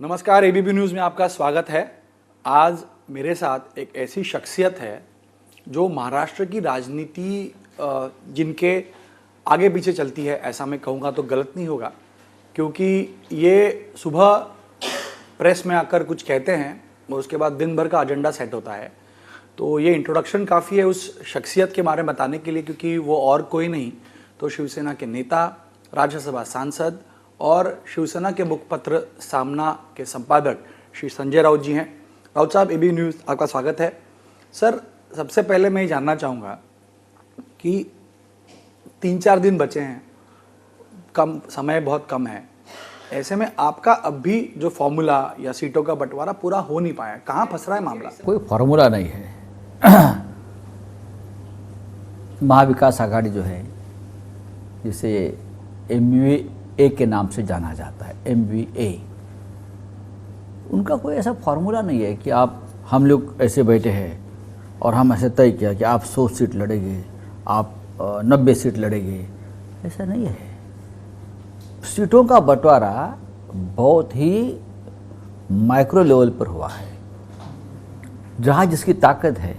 नमस्कार, ABP news में आपका स्वागत है। आज मेरे साथ एक ऐसी शख्सियत है जो महाराष्ट्र की राजनीति जिनके आगे पीछे चलती है, ऐसा मैं कहूँगा तो गलत नहीं होगा, क्योंकि ये सुबह प्रेस में आकर कुछ कहते हैं और उसके बाद दिन भर का एजेंडा सेट होता है। तो ये इंट्रोडक्शन काफ़ी है उस शख्सियत के बारे में बताने के लिए, क्योंकि वो और कोई नहीं तो शिवसेना के नेता, राज्यसभा सांसद और शिवसेना के मुखपत्र सामना के संपादक श्री संजय राउत जी हैं। राउत साहब, एबी न्यूज़ आपका स्वागत है। सर, सबसे पहले मैं ये जानना चाहूँगा कि 3-4 दिन बचे हैं, कम समय बहुत कम है, ऐसे में आपका अब भी जो फॉर्मूला या सीटों का बंटवारा पूरा हो नहीं पाया, कहाँ फंस रहा है मामला? कोई फॉर्मूला नहीं है। महाविकास आघाड़ी जो है, जिसे MVA के नाम से जाना जाता है, MVA, उनका कोई ऐसा फॉर्मूला नहीं है कि हम लोग ऐसे बैठे हैं और हम ऐसे तय किया कि आप 100 सीट लड़ेंगे, आप 90 सीट लड़ेंगे, ऐसा नहीं है। सीटों का बंटवारा बहुत ही माइक्रो लेवल पर हुआ है। जहाँ जिसकी ताकत है,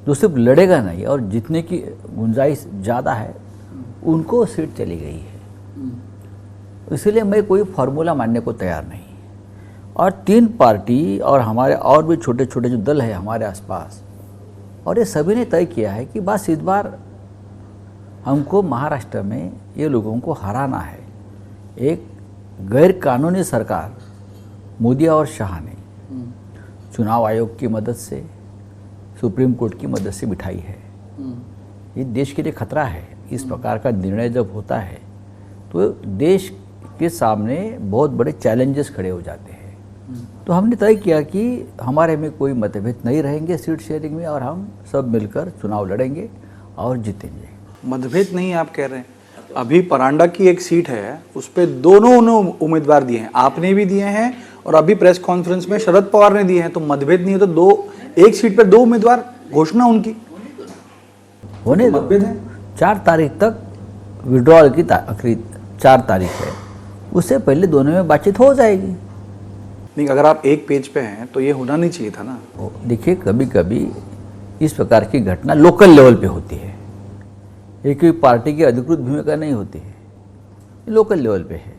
जो सिर्फ लड़ेगा नहीं और जीतने की गुंजाइश ज़्यादा है, उनको सीट चली गई है। इसलिए मैं कोई फार्मूला मानने को तैयार नहीं। और 3 पार्टी और हमारे और भी छोटे छोटे जो दल है हमारे आसपास, और ये सभी ने तय किया है कि बस इस बार हमको महाराष्ट्र में ये लोगों को हराना है। एक गैर कानूनी सरकार मोदी और शाह ने चुनाव आयोग की मदद से, सुप्रीम कोर्ट की मदद से बिठाई है। ये देश के लिए खतरा है। इस प्रकार का निर्णय जब होता है तो देश के सामने बहुत बड़े चैलेंजेस खड़े हो जाते हैं। तो हमने तय किया कि हमारे में कोई मतभेद नहीं रहेंगे सीट शेयरिंग में, और हम सब मिलकर चुनाव लड़ेंगे और जीतेंगे। मतभेद नहीं आप कह रहे हैं। अभी परांडा की एक सीट है, उस पर दोनों ने उम्मीदवार दिए हैं, आपने भी दिए हैं और अभी प्रेस कॉन्फ्रेंस में शरद पवार ने दिए हैं। तो मतभेद नहीं है तो एक सीट पर 2 उम्मीदवार, घोषणा उनकी होने दो। 4 तारीख तक विड्रॉल की आखिरी 4 तारीख है, उससे पहले दोनों में बातचीत हो जाएगी। नहीं, अगर आप एक पेज पे हैं तो ये होना नहीं चाहिए था ना। देखिए, कभी कभी इस प्रकार की घटना लोकल लेवल पे होती है। एक ही पार्टी की अधिकृत भूमिका नहीं होती है, लोकल लेवल पे है।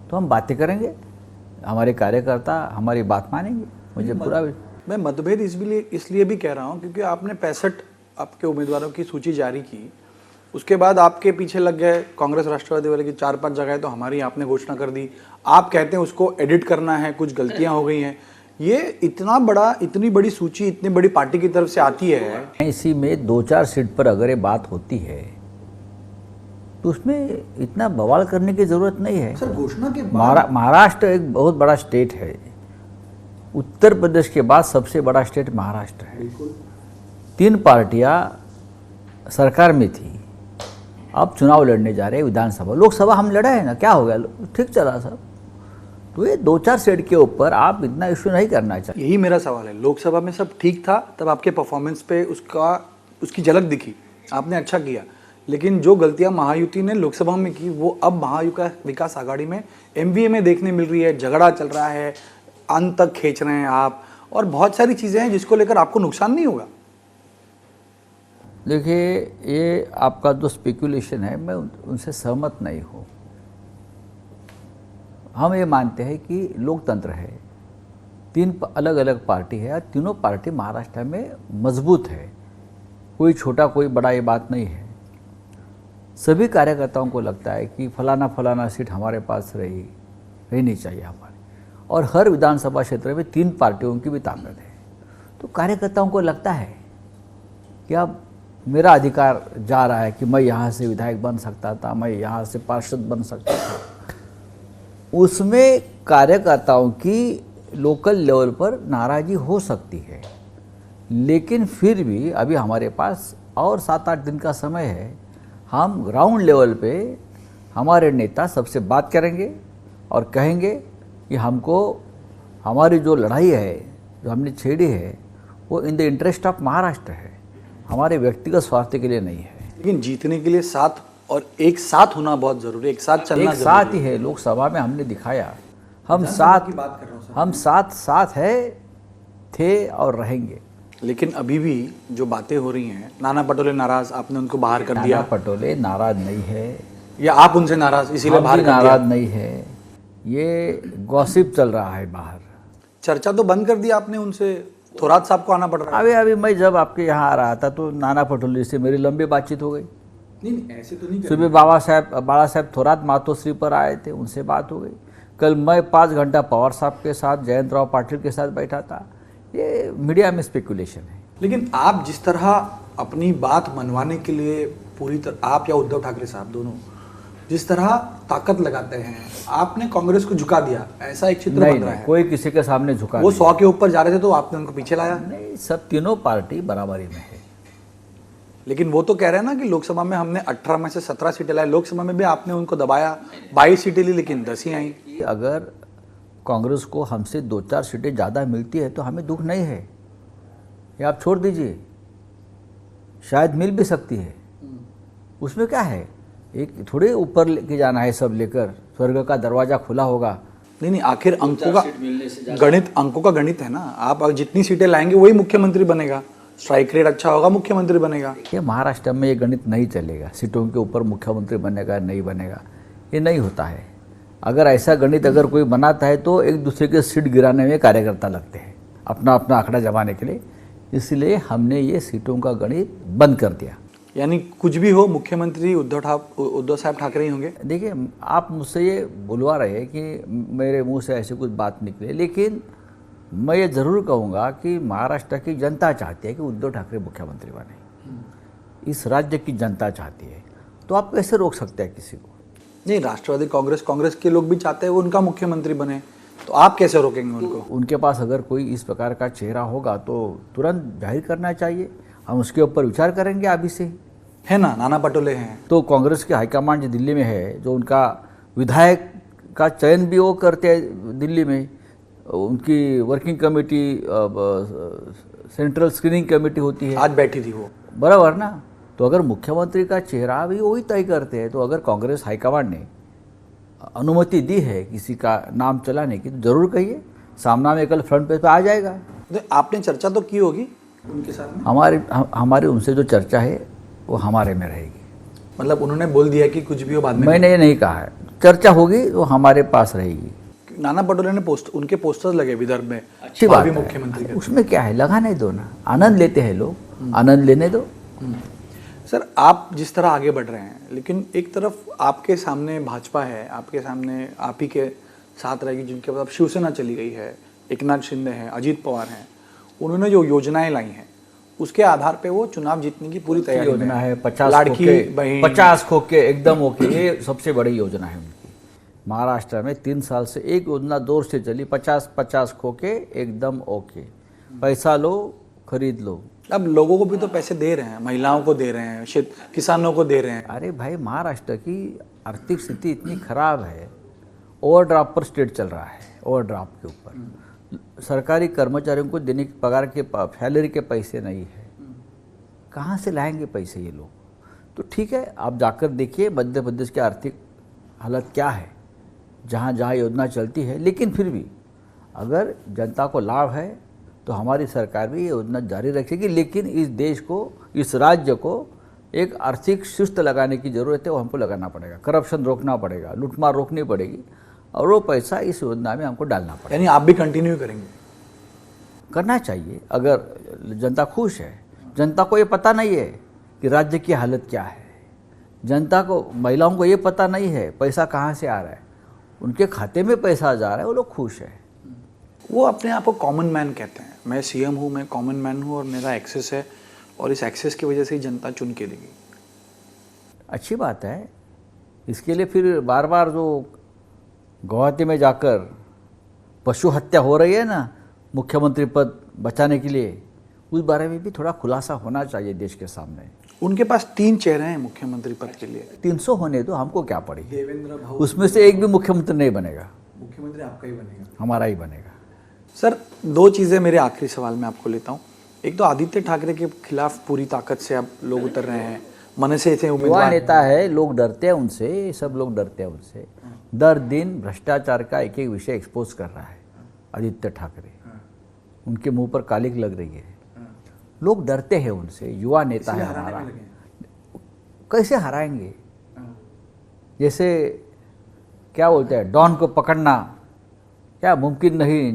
तो हम बातें करेंगे, हमारे कार्यकर्ता हमारी बात मानेंगे। मुझे पूरा मैं मतभेद इसलिए भी कह रहा हूँ क्योंकि आपने 65 आपके उम्मीदवारों की सूची जारी की, उसके बाद आपके पीछे लग गए कांग्रेस राष्ट्रवादी वाले की 4-5 जगह तो हमारी आपने घोषणा कर दी। आप कहते हैं उसको एडिट करना है, कुछ गलतियां हो गई हैं। ये इतनी बड़ी सूची इतनी बड़ी पार्टी की तरफ से आती है। इसी में 2-4 सीट पर अगर ये बात होती है तो उसमें इतना बवाल करने की जरूरत नहीं है। सर, घोषणा के बाद महाराष्ट्र एक बहुत बड़ा स्टेट है। उत्तर प्रदेश के बाद सबसे बड़ा स्टेट महाराष्ट्र है। 3 पार्टियां सरकार में थी, अब चुनाव लड़ने जा रहे हैं। विधानसभा, लोकसभा हम लड़ा है ना, क्या हो गया, ठीक चला सब। तो ये 2-4 सीट के ऊपर आप इतना इश्यू नहीं करना चाहिए। यही मेरा सवाल है। लोकसभा में सब ठीक था, तब आपके परफॉर्मेंस पे उसकी झलक दिखी, आपने अच्छा किया। लेकिन जो गलतियां महायुति ने लोकसभा में की, वो अब महाविकास आघाड़ी में MVA में देखने मिल रही है। झगड़ा चल रहा है, अंत तक खींच रहे हैं आप, और बहुत सारी चीज़ें हैं जिसको लेकर आपको नुकसान नहीं होगा। देखिए, ये आपका जो स्पेकुलेशन है, मैं उनसे सहमत नहीं हूँ। हम ये मानते हैं कि लोकतंत्र है, 3 अलग अलग पार्टी है और तीनों पार्टी महाराष्ट्र में मजबूत है। कोई छोटा कोई बड़ा ये बात नहीं है। सभी कार्यकर्ताओं को लगता है कि फलाना सीट हमारे पास रहनी चाहिए हमारी, और हर विधानसभा क्षेत्र में 3 पार्टियों की भी ताकत है। तो कार्यकर्ताओं को लगता है कि अब मेरा अधिकार जा रहा है कि मैं यहाँ से विधायक बन सकता था, मैं यहाँ से पार्षद बन सकता था। उसमें कार्यकर्ताओं की लोकल लेवल पर नाराज़गी हो सकती है, लेकिन फिर भी अभी हमारे पास और 7-8 दिन का समय है। हम ग्राउंड लेवल पे हमारे नेता सबसे बात करेंगे और कहेंगे कि हमको हमारी जो लड़ाई है, जो हमने छेड़ी है, वो in the interest of Maharashtra है, हमारे व्यक्तिगत स्वार्थ के लिए नहीं है। लेकिन जीतने के लिए साथ और एक साथ होना बहुत जरूरी है, एक साथ चलना एक साथ ही है। लोकसभा में हमने दिखाया हम विधानसभा साथ की बात कर रहा हूँ सर। हम साथ है, थे और रहेंगे। लेकिन अभी भी जो बातें हो रही हैं, नाना पटोले नाराज, आपने उनको बाहर कर नाना दिया, पटोले नाराज नहीं है, या आप उनसे नाराज इसीलिए हम बाहर भी कर दिया? नाराज नहीं है, ये गॉसिप चल रहा है बाहर। चर्चा तो बंद कर दिया आपने उनसे, थोराट साहब को आना पड़ रहा है। अभी मैं जब आपके यहाँ आ रहा था तो नाना पटोले से मेरी लंबी बातचीत हो गई। नहीं ऐसे तो नहीं सुबह बाबा साहब थोराट मातोश्री पर आए थे, उनसे बात हो गई। कल मैं 5 घंटा पवार साहब के साथ, जयंत राव पाटिल के साथ बैठा था। ये मीडिया में स्पेकुलेशन है। लेकिन आप जिस तरह अपनी बात मनवाने के लिए पूरी तरह, आप या उद्धव ठाकरे साहब दोनों जिस तरह ताकत लगाते हैं, आपने कांग्रेस को झुका दिया, ऐसा एक चित्र नहीं बन रहा नहीं, है। कोई किसी के सामने झुका वो नहीं। 100 के ऊपर जा रहे थे तो आपने उनको पीछे लाया। नहीं, सब तीनों पार्टी बराबरी में है। लेकिन वो तो कह रहे हैं ना कि लोकसभा में हमने 18 में से 17 सीटें लाई, लोकसभा में भी आपने उनको दबाया, 22 सीटें ली लेकिन 10 ही आई। अगर कांग्रेस को हमसे 2-4 सीटें ज़्यादा मिलती है तो हमें दुख नहीं है, ये आप छोड़ दीजिए, शायद मिल भी सकती है। उसमें क्या है, एक थोड़े ऊपर लेके जाना है, सब लेकर स्वर्ग का दरवाज़ा खुला होगा। नहीं, आखिर अंकों का गणित है ना। आप जितनी सीटें लाएंगे वही मुख्यमंत्री बनेगा, स्ट्राइक रेट अच्छा होगा, मुख्यमंत्री बनेगा। ये महाराष्ट्र में ये गणित नहीं चलेगा, सीटों के ऊपर मुख्यमंत्री बनेगा नहीं बनेगा, ये नहीं होता है। अगर ऐसा गणित अगर कोई बनाता है तो एक दूसरे के सीट गिराने में कार्यकर्ता लगते हैं, अपना अपना आंकड़ा जमाने के लिए। इसलिए हमने ये सीटों का गणित बंद कर दिया। यानी कुछ भी हो, मुख्यमंत्री उद्धव साहब ठाकरे ही होंगे। देखिए, आप मुझसे ये बुलवा रहे हैं कि मेरे मुंह से ऐसे कुछ बात निकले, लेकिन मैं ये ज़रूर कहूँगा कि महाराष्ट्र की जनता चाहती है कि उद्धव ठाकरे मुख्यमंत्री बने। इस राज्य की जनता चाहती है, तो आप कैसे रोक सकते हैं किसी को? नहीं, राष्ट्रवादी कांग्रेस के लोग भी चाहते हैं वो उनका मुख्यमंत्री बने, तो आप कैसे रोकेंगे उनको? उनके पास अगर कोई इस प्रकार का चेहरा होगा तो तुरंत जाहिर करना चाहिए, हम उसके ऊपर विचार करेंगे अभी से। है ना, नाना पटोले हैं तो कांग्रेस के हाईकमांड जो दिल्ली में है, जो उनका विधायक का चयन भी वो करते हैं दिल्ली में, उनकी working committee, central screening committee होती है, आज बैठी थी वो, बराबर ना। तो अगर मुख्यमंत्री का चेहरा भी वही तय करते हैं, तो अगर कांग्रेस हाईकमांड ने अनुमति दी है किसी का नाम चलाने की, तो जरूर कहिए, सामना में कल फ्रंट पेज पे आ जाएगा। तो आपने चर्चा तो की होगी उनके साथ में? हमारी उनसे जो चर्चा है वो हमारे में रहेगी। मतलब उन्होंने बोल दिया कि कुछ भी हो बाद में? मैंने ये नहीं कहा है, चर्चा होगी वो हमारे पास रहेगी। नाना पटोले ने उनके पोस्टर्स लगे विदर्भ में, अच्छी बात भावी है, मुख्यमंत्री के। उसमें क्या है, लगाने दो ना, आनंद लेते हैं लोग, आनंद लेने दो। सर, आप जिस तरह आगे बढ़ रहे हैं, लेकिन एक तरफ आपके सामने भाजपा है, आपके सामने आप ही के साथ रहेगी, जिनके बाद शिवसेना चली गई है, एकनाथ शिंदे हैं, अजीत पवार हैं। उन्होंने जो योजनाएं लाई हैं उसके आधार पे वो चुनाव जीतने की पूरी तैयारी योजना है। 50 लाड़की बहन, 50 खोके एकदम ओके, ये सबसे बड़ी योजना है उनकी। महाराष्ट्र में 3 साल से एक योजना जोर से चली, 50 खोके एकदम ओके, पैसा लो खरीद लो। अब लोगों को भी तो पैसे दे रहे हैं, महिलाओं को दे रहे हैं, किसानों को दे रहे हैं। अरे भाई, महाराष्ट्र की आर्थिक स्थिति इतनी खराब है, ओवरड्राफ्ट पर स्टेट चल रहा है, ओवरड्राफ्ट के ऊपर। सरकारी कर्मचारियों को देने की पगार के सैलरी के पैसे नहीं है, कहाँ से लाएंगे पैसे ये लोग? तो ठीक है, आप जाकर देखिए मध्य प्रदेश की आर्थिक हालत क्या है, जहाँ जहाँ योजना चलती है। लेकिन फिर भी अगर जनता को लाभ है तो हमारी सरकार भी ये योजना जारी रखेगी। लेकिन इस देश को, इस राज्य को एक आर्थिक शिस्त लगाने की ज़रूरत है, वो हमको लगाना पड़ेगा। करप्शन रोकना पड़ेगा, लूटमार रोकनी पड़ेगी, और वो पैसा इस योजना में हमको डालना पड़ेगा। यानी आप भी कंटिन्यू करेंगे? करना चाहिए, अगर जनता खुश है। जनता को ये पता नहीं है कि राज्य की हालत क्या है, जनता को, महिलाओं को ये पता नहीं है पैसा कहाँ से आ रहा है, उनके खाते में पैसा जा रहा है, वो लोग खुश है। वो अपने आप को कॉमन मैन कहते हैं, मैं सीएम हूँ, मैं कॉमन मैन हूँ और मेरा एक्सेस है, और इस एक्सेस की वजह से ही जनता चुन के देगी। अच्छी बात है। इसके लिए फिर बार बार जो गुवाहाटी में जाकर पशु हत्या हो रही है ना मुख्यमंत्री पद बचाने के लिए, उस बारे में भी थोड़ा खुलासा होना चाहिए देश के सामने। उनके पास 3 चेहरे हैं मुख्यमंत्री पद के लिए। 300 होने दो, हमको क्या पड़ी, देवेंद्र भाऊ, उसमें से एक भी मुख्यमंत्री नहीं बनेगा, मुख्यमंत्री आपका ही बनेगा, हमारा ही बनेगा। सर 2 चीज़ें मेरे आखिरी सवाल में आपको लेता हूँ। एक तो आदित्य ठाकरे के खिलाफ पूरी ताकत से अब लोग उतर रहे हैं, मनसे थे युवा उम्मीदवार। नेता है, लोग डरते हैं उनसे, सब लोग डरते हैं उनसे। दर दिन भ्रष्टाचार का एक एक विषय एक्सपोज कर रहा है आदित्य ठाकरे, उनके मुंह पर कालिक लग रही है, लोग डरते हैं उनसे। युवा नेता है हमारा, कैसे हराएंगे? जैसे क्या बोलते हैं, डॉन को पकड़ना क्या मुमकिन नहीं,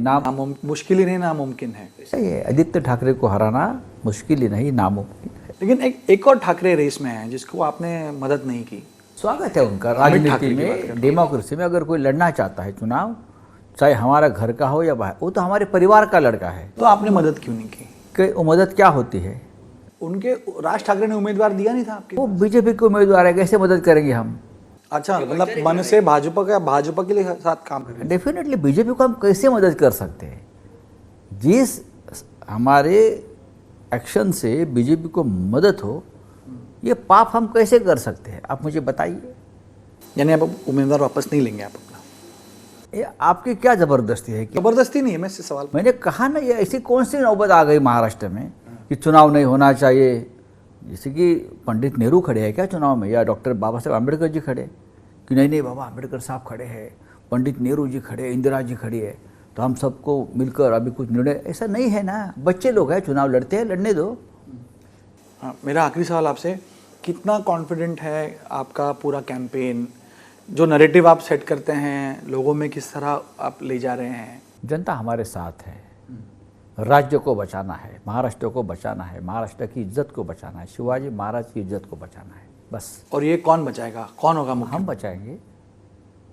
मुश्किल ही नहीं, नामुमकिन है। सही है, आदित्य ठाकरे को हराना मुश्किल ही नहीं, नामुमकिन है। लेकिन एक और ठाकरे रेस में है जिसको आपने मदद नहीं की। स्वागत है उनका अमित राजनीति ठाकरे की बात में, करें। डेमोक्रेसी में। अगर कोई लड़ना चाहता है चुनाव, चाहे हमारा घर का हो या बाहर, वो तो हमारे परिवार का लड़का है। तो आपने मदद क्यों नहीं की? कि वो मदद क्या होती है? उनके राज ठाकरे ने उम्मीदवार दिया नहीं था आपके? वो बीजेपी के उम्मीदवार है, कैसे मदद करेंगे हम? अच्छा, मतलब मन से भाजपा के लिए साथ काम करें। डेफिनेटली बीजेपी को हम कैसे मदद कर सकते हैं? जिस हमारे एक्शन से बीजेपी को मदद हो, ये पाप हम कैसे कर सकते हैं? आप मुझे बताइए। यानी आप उम्मीदवार वापस नहीं लेंगे आप अपना? ये आपकी क्या ज़बरदस्ती है कि जबरदस्ती नहीं है, मैं इससे सवाल। मैंने कहा ना, ये ऐसी कौन सी नौबत आ गई महाराष्ट्र में कि चुनाव नहीं होना चाहिए? जैसे कि पंडित नेहरू खड़े हैं क्या चुनाव में, या डॉक्टर बाबा साहब अम्बेडकर जी खड़े कि नहीं बाबा अम्बेडकर साहब खड़े हैं, पंडित नेहरू जी खड़े, इंदिरा जी खड़ी है, तो हम सबको मिलकर अभी कुछ निर्णय? ऐसा नहीं है ना, बच्चे लोग हैं, चुनाव लड़ते हैं, लड़ने दो। हाँ, मेरा आखिरी सवाल आपसे, कितना कॉन्फिडेंट है आपका पूरा कैंपेन? जो नैरेटिव आप सेट करते हैं लोगों में, किस तरह आप ले जा रहे हैं? जनता हमारे साथ है, राज्य को बचाना है, महाराष्ट्र को बचाना है, महाराष्ट्र की इज्जत को बचाना है, शिवाजी महाराज की इज्जत को बचाना है, बस। और ये कौन बचाएगा? कौन होगा मुख्य? हम बचाएंगे,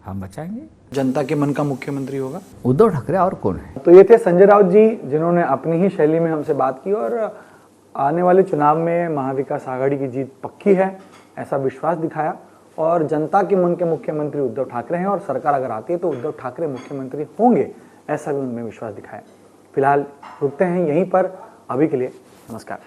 हम बचाएंगे। जनता के मन का मुख्यमंत्री होगा उद्धव ठाकरे, और कौन है? तो ये थे संजय राउत जी, जिन्होंने अपनी ही शैली में हमसे बात की और आने वाले चुनाव में महाविकास आघाड़ी की जीत पक्की है ऐसा विश्वास दिखाया। और जनता के मन के मुख्यमंत्री उद्धव ठाकरे हैं, और सरकार अगर आती है तो उद्धव ठाकरे मुख्यमंत्री होंगे ऐसा भी उनमें विश्वास दिखाया। फिलहाल रुकते हैं यहीं पर, अभी के लिए नमस्कार।